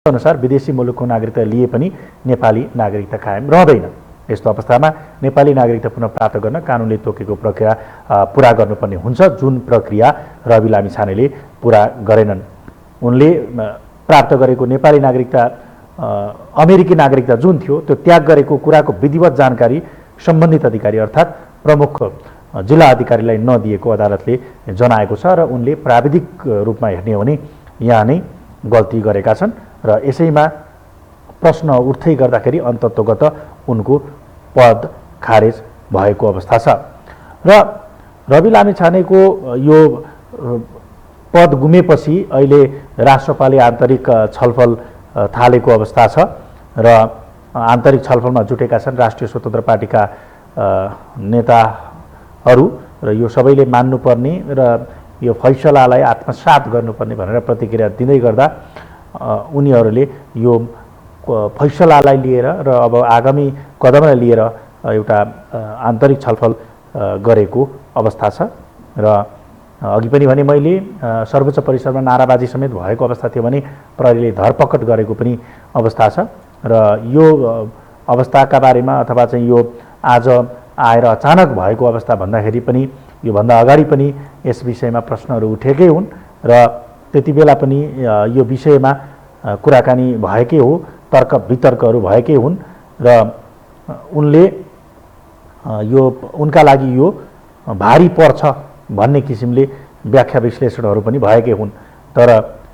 अनुसार विदेशी मुलुकको नागरिकता लिए पनि नेपाली नागरिकता कायम रहँदैन। यस्तो अवस्थामा नेपाली नागरिकता पुनः प्राप्त गर्न कानुनले तोकेको प्रक्रिया पुरा गर्नुपर्ने हुन्छ, जुन प्रक्रिया रवि लामिछानेले पुरा गरेनन्। उनले प्राप्त गरेको नेपाली नागरिकता अमेरिकी नागरिकता जुन थियो त्यो त्याग गरेको कुराको विधिवत जानकारी सम्बन्धित अधिकारी अर्थात् प्रमुख जिल्ला अधिकारीलाई नदिएको अदालतले जनाएको छ र उनले प्राविधिक रूपमा हेर्ने हो भने यहाँ नै गल्ती गरेका छन् र यसैमा प्रश्न उठ्दै गर्दाखेरि अन्ततोगत उनको पद खारेज भएको अवस्था छ र रवि लामिछानेको यो पद गुमेपछि अहिले राष्ट्रपाले आन्तरिक छलफल थालेको अवस्था छ र आन्तरिक छलफलमा जुटेका छन् राष्ट्रिय स्वतन्त्र पार्टीका नेताहरू र यो सबैले मान्नुपर्ने र यो फैसलालाई आत्मसात गर्नुपर्ने भनेर प्रतिक्रिया दिँदै गर्दा उनीहरूले यो फैसलालाई लिएर र अब आगामी कदमलाई लिएर एउटा आन्तरिक छलफल गरेको अवस्था छ र अघि पनि भने मैले सर्वोच्च परिषदमा नाराबाजी समेत भएको अवस्था थियो भने प्रहरीले धरपकड गरेको पनि अवस्था छ र यो अवस्थाका बारेमा अथवा चाहिँ यो आज आएर अचानक भएको अवस्था भन्दाखेरि पनि योभन्दा अगाडि पनि यस विषयमा प्रश्नहरू उठेकै हुन् र त्यति बेला पनि यो विषयमा कुराकानी भएकै हो, तर्क वितर्कहरू भएकै हुन् र उनले यो उनका लागि यो भारी पर्छ भन्ने किसिमले व्याख्या विश्लेषणहरू पनि भएकै हुन्। तर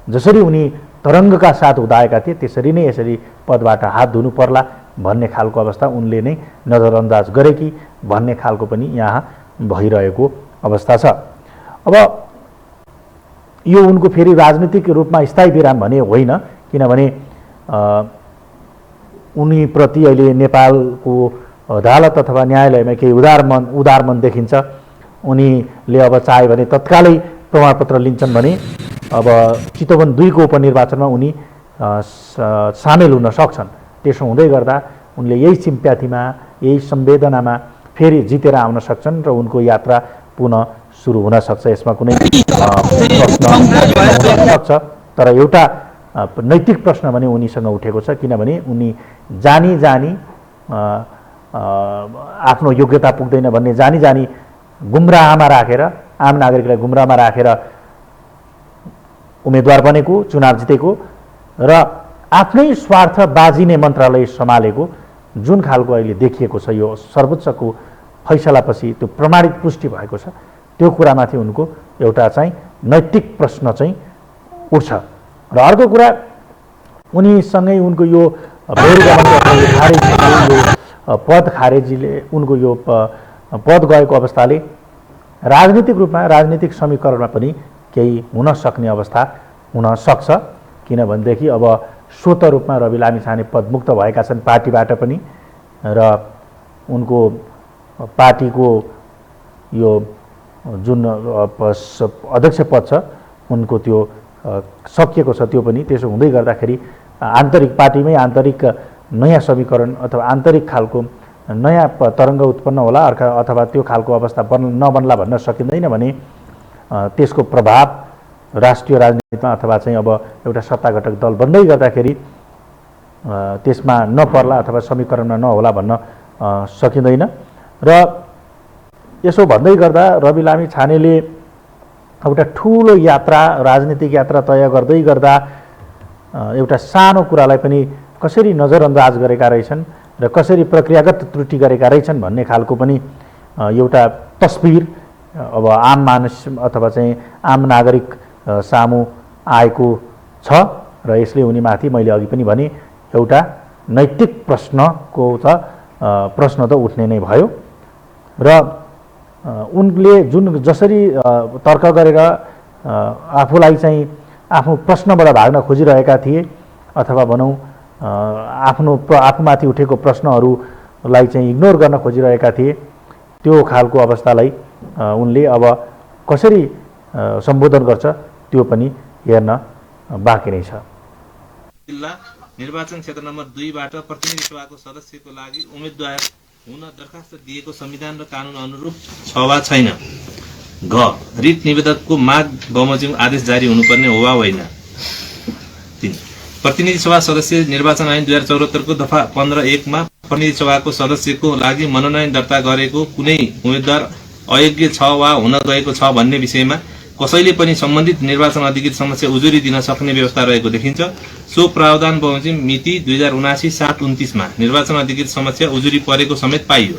जसरी उनी तरङ्गका साथ उदाएका थिए त्यसरी नै यसरी पदबाट हात धुनु पर्ला भन्ने खालको अवस्था उनले नै नजरअन्दाज गरे कि भन्ने खालको पनि यहाँ भइरहेको अवस्था छ। अब यो उनको फेरि राजनीतिक रूपमा स्थायी विराम भने होइन, किनभने उनीप्रति अहिले नेपालको अदालत अथवा न्यायालयमा केही उदार मन देखिन्छ। उनीले अब चाहे भने तत्कालै प्रमाणपत्र लिन्छन् भने अब चितवन 2 को उपनिर्वाचनमा उनी सामेल हुन सक्छन्। त्यसो हुँदै गर्दा उनले यही सिम्प्याथीमा यही संवेदनामा फेरि जितेर आउन सक्छन् र उनको यात्रा पुनः सुरु हुन सक्छ। यसमा कुनै प्रश्न हुन सक्छ, तर एउटा नैतिक प्रश्न भने उनीसँग उठेको छ, किनभने उनी जानी आफ्नो योग्यता पुग्दैन भन्ने जानी गुमराहमा राखेर आम नागरिकलाई गुमराहमा राखेर उम्मेदवार बनेको, चुनाव जितेको र आफ्नै स्वार्थ बाजिने मन्त्रालय सम्हालेको जुन खालको अहिले देखिएको छ, यो सर्वोच्चको फैसलापछि त्यो प्रमाणित पुष्टि भएको छ, त्यो कुरामाथि उनको एउटा चाहिँ नैतिक प्रश्न चाहिँ उठ्छ। र अर्को कुरा उनीसँगै उनको यो पद खारेजीले उनको यो पद गएको अवस्थाले राजनीतिक रूपमा राजनीतिक समीकरणमा पनि केही हुन सक्ने अवस्था हुन सक्छ। किनभनेदेखि अब स्वत रूपमा रवि लामिछाने पदमुक्त भएका छन् पार्टीबाट पनि र उनको पार्टीको यो जुन अध्यक्ष पद छ उनको त्यो सकिएको छ, त्यो पनि त्यसो हुँदै गर्दाखेरि आन्तरिक पार्टीमै आन्तरिक नयाँ समीकरण अथवा आन्तरिक खालको नयाँ तरङ्ग उत्पन्न होला अथवा त्यो खालको अवस्था नबन्ला भन्न सकिँदैन भने त्यसको प्रभाव राष्ट्रिय राजनीतिमा अथवा चाहिँ अब एउटा सत्ताघटक दल बन्दै गर्दाखेरि त्यसमा नपर्ला अथवा समीकरणमा नहोला भन्न सकिँदैन। र यसो भन्दै गर्दा रवि लामिछानेले एउटा ठुलो यात्रा राजनीतिक यात्रा तय गर्दै गर्दा एउटा सानो कुरालाई पनि कसरी नजरअन्दाज गरेका रहेछन् र कसरी प्रक्रियागत त्रुटि गरेका रहेछन् भन्ने खालको पनि एउटा तस्बिर अब आम मानिस अथवा चाहिँ आम नागरिक सामु आएको छ र यसले उनीमाथि मैले अघि पनि भने एउटा नैतिक प्रश्न त उठ्ने नै भयो र उनले जसरी तर्क गरेर आफूलाई चाहिँ आफ्नो प्रश्नबाट भाग्न खोजिरहेका थिए अथवा भनौँ आफूमाथि उठेको प्रश्नहरूलाई चाहिँ इग्नोर गर्न खोजिरहेका थिए, त्यो खालको अवस्थालाई उनले अब कसरी सम्बोधन गर्छ त्यो पनि हेर्न बाँकी नै छ। जिल्ला निर्वाचन क्षेत्र नम्बर 2 बाट प्रतिनिधि सभाको सदस्यको लागि उम्मेदवार हुन दरखास्त दिएको संविधान र कानुन अनुरूप छ वा छैन? घ रिट निवेदकको माग बमोजिम आदेश जारी हुनुपर्ने हो वा होइन? प्रतिनिधि सभा सदस्य निर्वाचन ऐन 2074 को दफा 15(1) मा प्रतिनिधि सभाको सदस्यको लागि मनोनयन दर्ता गरेको कुनै उम्मेदवार अयोग्य छ वा हुन गएको छ भन्ने विषयमा कसैले पनि सम्बन्धित निर्वाचन अधिकृत समक्ष उजुरी दिन सक्ने व्यवस्था रहेको देखिन्छ। सो प्रावधान बमोजिम मिति 2079/7/29 मा निर्वाचन अधिकृत समक्ष उजुरी परेको समेत पाइयो।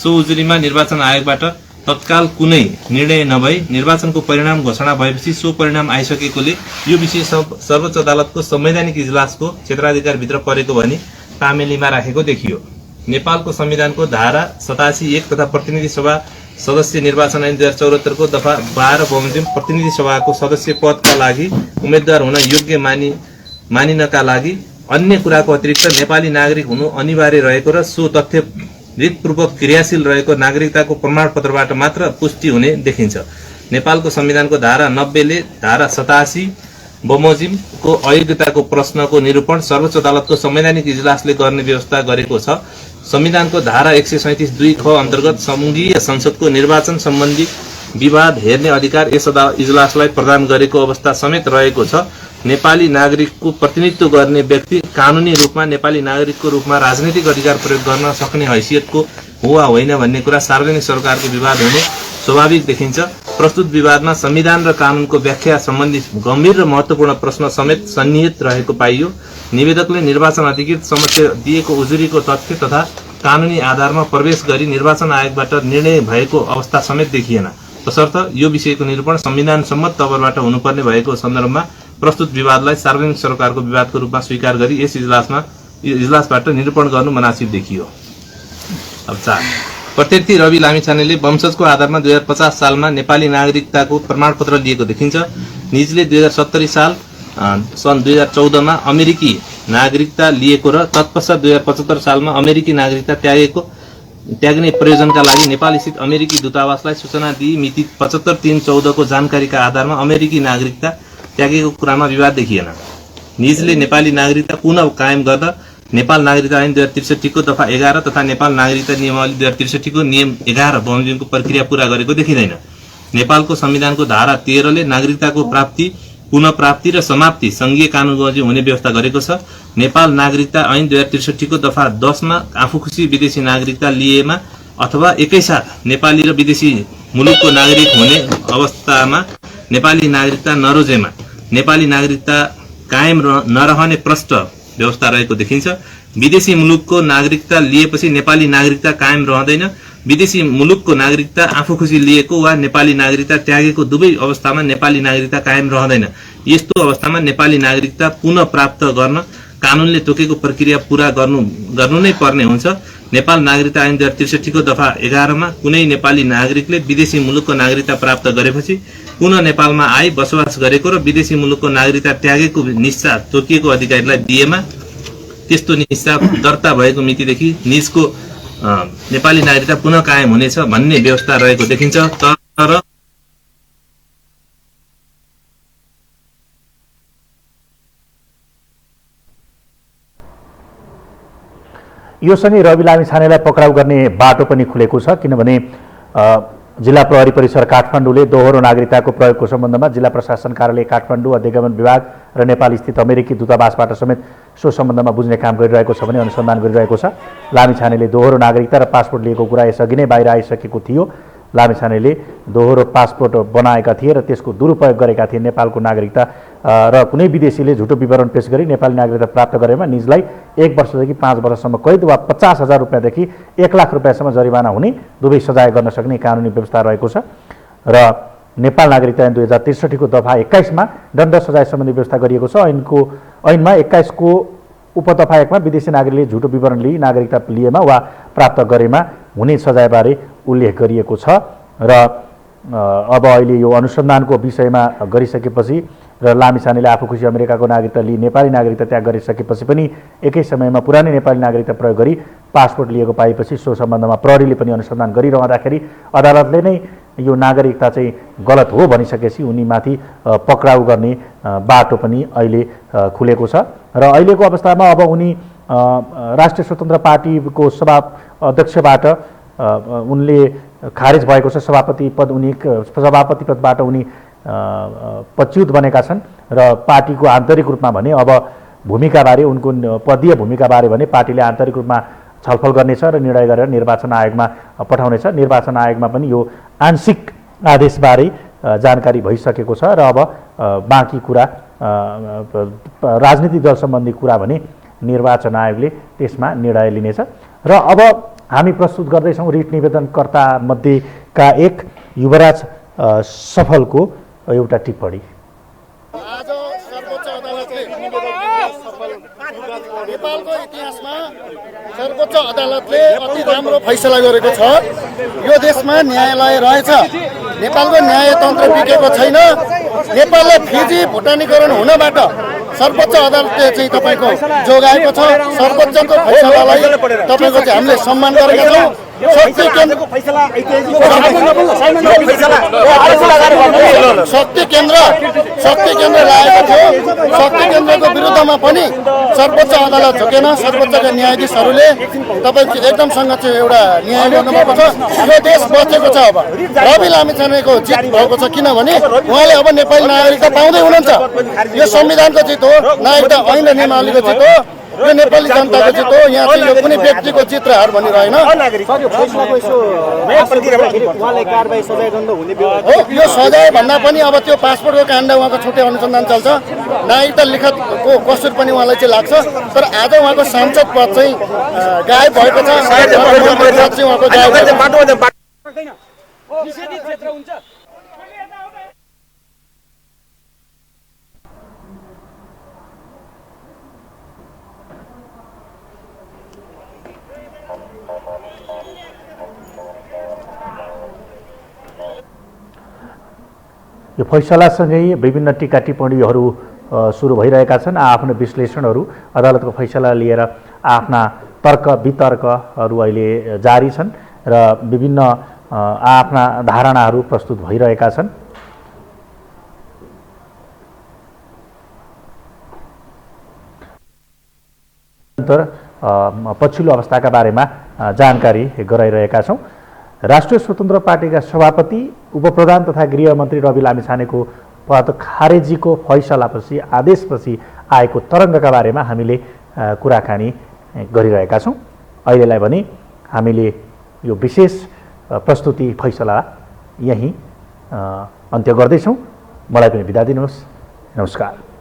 सो उजुरीमा निर्वाचन आयोगबाट तत्काल कुनै निर्णय नभई निर्वाचनको परिणाम घोषणा भएपछि सो परिणाम आइसकेकोले यो विषय सर्वोच्च अदालतको संवैधानिक इजलासको क्षेत्राधिकारभित्र परेको भनी तामेलीमा राखेको देखियो। नेपालको संविधानको धारा 87(1) तथा प्रतिनिधि सभा सदस्य निर्वाचन ऐन 2074 को दफा 12 बमोजिम प्रतिनिधि सभाको सदस्य पदका लागि उम्मेदवार हुन योग्य मानिनका लागि अन्य कुराको अतिरिक्त नेपाली नागरिक हुनु अनिवार्य रहेको र सो तथ्य रीतपूर्वक क्रियाशील रहेको नागरिकताको प्रमाणपत्रबाट मात्र पुष्टि हुने देखिन्छ। नेपालको संविधानको धारा 90 ले धारा 87 बमोजिमको अयोग्यताको प्रश्नको निरूपण सर्वोच्च अदालतको संवैधानिक इजलासले गर्ने व्यवस्था गरेको छ। संविधानको धारा 137(2) ख अन्तर्गत संघीय संसदको निर्वाचन सम्बन्धी विवाद हेर्ने अधिकार यस इजलासलाई प्रदान गरेको अवस्था समेत रहेको छ। नेपाली नागरिकको प्रतिनिधित्व गर्ने व्यक्ति कानूनी रूपमा नेपाली नागरिकको रूपमा राजनीतिक अधिकार प्रयोग गर्न सक्ने हैसियतको हो वा होइन भन्ने कुरा सार्वजनिक सरकारको विवाद हुनु स्वाभाविक देखिन्छ। प्रस्तुत विवादमा संविधान र कानूनको व्याख्या सम्बन्धी गम्भीर र महत्त्वपूर्ण प्रश्न समेत सन्निहित रहेको पाइयो। निवेदकले निर्वाचन अधिकृत समक्ष दिएको उजुरीको तथ्य तथा कानूनी आधारमा प्रवेश गरी निर्वाचन आयोगबाट निर्णय भएको अवस्था समेत देखिएन। तसर्थ यो विषयको निरूपण संविधान सम्मत तवरबाट हुनुपर्ने भएको सन्दर्भमा प्रस्तुत विवादलाई सार्वजनिक सरकारको विवादको रूपमा स्वीकार गरी यस इजलासबाट निरूपण गर्नु मनासिब देखियो। अब 4 प्रत्यर्थी रवि लामिछानेले वंशजको आधारमा 2050 सालमा नेपाली नागरिकताको प्रमाणपत्र लिएको देखिन्छ। निजले 2070 साल सन् 2014 मा अमेरिकी नागरिकता लिएको र तत्पश्चात 2075 सालमा अमेरिकी नागरिकता त्याग्ने प्रयोजनका लागि नेपाल स्थित अमेरिकी दूतावासलाई सूचना दिई मिति 75/3/14 को जानकारीका आधारमा अमेरिकी नागरिकता त्यागेको कुरामा विवाद देखिएन। निजले नेपाली नागरिकता पुनः कायम गर्न नेपाल नागरिकता ऐन 2063 को दफा 11 तथा नेपाल नागरिकता नियमावली 2063 को नियम 11 बमोजिमको प्रक्रिया पूरा गरेको देखिँदैन। नेपालको संविधानको धारा 13 ले नागरिकताको प्राप्ति, पुनः प्राप्ति र समाप्ति संघीय कानून बमोजिम हुने व्यवस्था गरेको छ। नेपाल नागरिकता ऐन 2063 को दफा 10 मा आफूखुसी विदेशी नागरिकता लिएमा अथवा एकैसाथ नेपाली र विदेशी मुलुकको नागरिक हुने अवस्थामा नेपाली नागरिकता नरोजेमा नेपाली नागरिकता कायम नरहने प्रष्ट व्यवस्था रहेको देखिन्छ। विदेशी मुलुकको नागरिकता लिएपछि नेपाली नागरिकता कायम रहँदैन। विदेशी मुलुकको नागरिकता आफू खुसी लिएको वा नेपाली नागरिकता त्यागेको दुवै अवस्थामा नेपाली नागरिकता कायम रहँदैन। यस्तो अवस्थामा नेपाली नागरिकता पुनः प्राप्त गर्न कानूनले तोकेको प्रक्रिया पूरा गर्नु नै पर्ने हुन्छ। नेपाल नागरिकता ऐन 2063 को दफा 11 मा कुनै नेपाली नागरिकले विदेशी मुलुकको नागरिकता प्राप्त गरेपछि पुनः नेपालमा आई बसोबास गरेको र विदेशी मुलुकको नागरिकता त्यागेको निस्सा तोकिएको अधिकारीलाई दिएमा त्यस्तो निस्सा दर्ता भएको मितिदेखि निजको नेपाली नागरिकता पुनः कायम हुनेछ भन्ने व्यवस्था रहेको देखिन्छ। तर यो सँगै रवि लामिछानेलाई पक्राउ गर्ने बाटो पनि खुलेको छ, किनभने जिल्ला प्रहरी परिसर काठमाडौँले दोहोरो नागरिकताको प्रयोगको सम्बन्धमा जिल्ला प्रशासन कार्यालय काठमाडौँ, अधिगमन विभाग र नेपाल स्थित अमेरिकी दूतावासबाट समेत सो सम्बन्धमा बुझ्ने काम गरिरहेको छ भने अनुसन्धान गरिरहेको छ। लामिछानेले दोहोरो नागरिकता र पासपोर्ट लिएको कुरा यसअघि नै बाहिर आइसकेको थियो। लामिछानेले दोहोरो पासपोर्ट बनाएका थिए र त्यसको दुरुपयोग गरेका थिए। नेपालको नागरिकता र कुनै विदेशीले झुटो विवरण पेश गरी नेपाली नागरिकता प्राप्त गरेमा निजलाई 1 वर्षदेखि 5 वर्षसम्म कैद वा 50,000 रुपियाँदेखि 1 लाख रुपियाँसम्म जरिवाना हुने दुवै सजाय गर्न सक्ने कानुनी व्यवस्था रहेको छ। र नेपाल नागरिकता ऐन 2063 को दफा 21 मा दण्ड सजाय सम्बन्धी व्यवस्था गरिएको छ। ऐनमा 21 को उपदफा 1 मा विदेशी नागरिकले झुटो विवरण लिई नागरिकता लिएमा वा प्राप्त गरेमा हुने सजायबारे उल्लेख गरिएको छ। र अब अहिले यो अनुसन्धानको विषयमा गरिसकेपछि र लामिछानेले आफू खुसी अमेरिकाको नागरिकता लिई नेपाली नागरिकता त्याग गरिसकेपछि पनि एकै समयमा पुरानै नेपाली नागरिकता प्रयोग गरी पासपोर्ट लिएको पाएपछि सो सम्बन्धमा प्रहरीले पनि अनुसन्धान गरिरहँदाखेरि अदालतले नै यो नागरिकता चाहिँ गलत हो भनिसकेपछि उनीमाथि पक्राउ गर्ने बाटो पनि अहिले खुलेको छ। र अहिलेको अवस्थामा अब उनी राष्ट्रिय स्वतन्त्र पार्टीको अध्यक्षबाट उनले खारेज भएको छ। सभापति पदबाट उनी पदच्युत बनेका छन् र पार्टीको आन्तरिक रूपमा भने अब भूमिकाबारे, उनको पदीय भूमिकाबारे भने पार्टीले आन्तरिक रूपमा छलफल गर्नेछ र निर्णय गरेर निर्वाचन आयोगमा पठाउनेछ। निर्वाचन आयोगमा पनि यो आंशिक आदेशबारे जानकारी भइसकेको छ र अब बाँकी कुरा राजनीतिक दल सम्बन्धी कुरा भने निर्वाचन आयोगले त्यसमा निर्णय लिनेछ। र अब हामी प्रस्तुत गर्दैछौँ रिट निवेदनकर्ता मध्येका एक युवराज सफलको एउटा टिप्पणी। आज सर्वोच्च अदालतले नेपालको इतिहासमा सर्वोच्च अदालतले अति राम्रो फैसला गरेको छ। यो देशमा न्यायालय रहेछ, नेपालको न्यायतन्त्र बिकेको छैन। नेपाललाई फिजी भुटानीकरण हुनबाट सर्वोच्च अदालतले चाहिँ तपाईँको जोगाएको छ। सर्वोच्चको फैसलालाई तपाईँको चाहिँ हामीले सम्मान गरेका छौँ। शक्ति केन्द्र लागेको थियो। शक्ति केन्द्रको विरुद्धमा पनि सर्वोच्च अदालत झुकेन। सर्वोच्चका न्यायाधीशहरूले तपाईँको एकदमसँग चाहिँ एउटा न्याय गर्नुभएको छ। यो देश बचेको छ। अब रवि लामिछानेको जित भएको छ, किनभने उहाँले अब नेपाली नागरिकता पाउँदै हुनुहुन्छ। यो संविधानको जित हो, नागरिकता ऐन नियमावलीको जित हो, यो नेपाली जनताको जित हो। यहाँ चाहिँ यो कुनै व्यक्तिको जित र हार भनेर होइन। यो सजाय भन्दा पनि अब त्यो पासपोर्टको काण्ड उहाँको छुट्टै अनुसन्धान चल्छ। नागरिकता लिखतको कसुर पनि उहाँलाई चाहिँ लाग्छ। तर आज उहाँको सांसद पद चाहिँ गायब भएको छ। उहाँको गायब यो फैसलासँगै विभिन्न टीका टिप्पणीहरू सुरु भइरहेका छन्। आफ्नो विश्लेषणहरू अदालतको फैसला लिएर आफ्ना तर्क वितर्कहरू अहिले जारी छन् र विभिन्न आफ्ना धारणाहरू प्रस्तुत भइरहेका छन्। पछिल्लो अवस्थाका बारेमा जानकारी गराइरहेका छौँ। राष्ट्रिय स्वतन्त्र पार्टीका सभापति उपप्रधान तथा गृहमन्त्री रवि लामिछानेको पद खारेजीको फैसलापछि आदेशपछि आएको तरङ्गका बारेमा हामीले कुराकानी गरिरहेका छौँ। अहिलेलाई भने हामीले यो विशेष प्रस्तुति फैसला यहीँ अन्त्य गर्दैछौँ। मलाई पनि बिदा दिनुहोस्। नमस्कार।